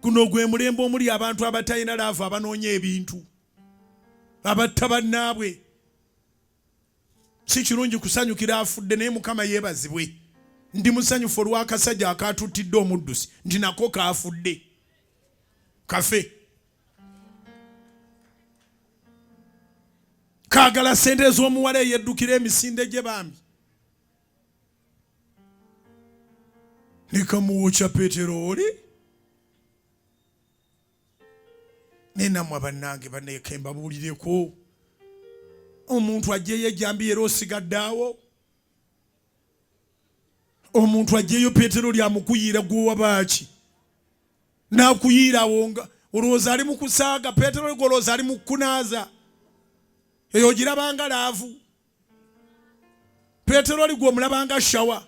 Guno gwe mulembe omuli abantu abatalina laavu abanoonya ebintu abatta bannaabwe. Si kirungi kusanyukira afudde naye Mukama yeebazibwe. Ndi mussanyufu olwa kasajja akatuttide omuddusi nti nako kafudde kafe. Kaagala ssente ez'omuwala eyeddukira emisinde gye bambi. Ne kamuwokya peteroli. Ne nammwe bannange banneeka mbabuulireko. Omuntu ajjeyo ejjambi era osigadde awo. Omuntu ajjeyo peteroli amukuyiira gw'owabaaki. N'akuyiira awo nga olowooza ali mu kusaaga peteroli gw'olowooza ali mu kunaaza. Eyo girabanga laavu. Peteroli gw'omulabanga shawa.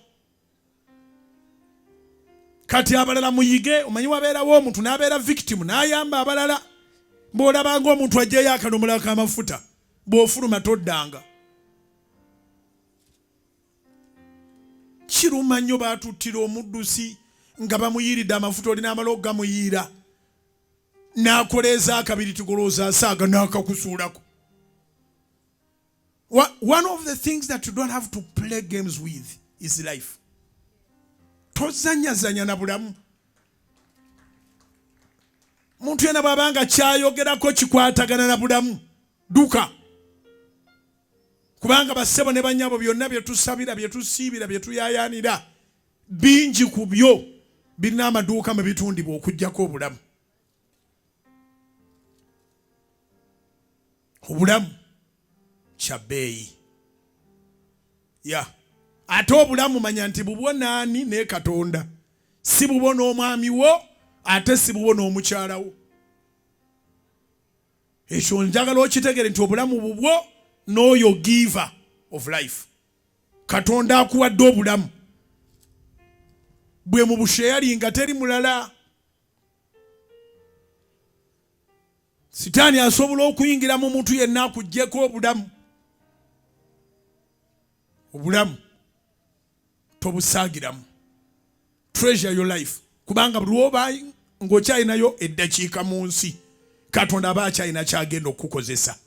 Kati abalala muyige omanyi wabeerawo omuntu n'abeera victim n'ayamba abalala. Bw'olabanga omuntu ajjeyo akadomola k'amafuta bw'ofuluma toddanga. Kiruma nnyo baatuttira omuddusi nga bamuyiiridde amafuta olina amala okugamuyiira. N'akoleeza akabiri tigolooza asaaga n'akakusuulako. One of the things that you don't have to play games with is life. Tozanyazanya na bulamu. Muntu yena bw'abanga kyayogerako kikwatagana na bulamu duka. Kubanga bassebo ne bannyabo byonna bye tusabira bye tusiibira bye tuyaayaanira bingi ku byo birina amaduuka mu bitundibwa okuggyako obulamu. Obulamu kya bbeeyi. Ate obulamu manya nti bubwo naani ne Katonda. Si bubwo n'omwami wo ate si bubwo n'omukyala wo. Ekyo njagala okitegere nti obulamu bubwo n'oyo giver of life. Katonda akuwadde obulamu. Bwe mu busheeri nga teri mulala. Sitaani asobola okuyingira mu muntu yenna akuggyeko obulamu. Obulamu tobusaagiramu. Treasure your life. Kubanga buli lw'oba ng'okyalinayo eddakiika mu nsi Katonda aba akyalina kyagenda okukozesa.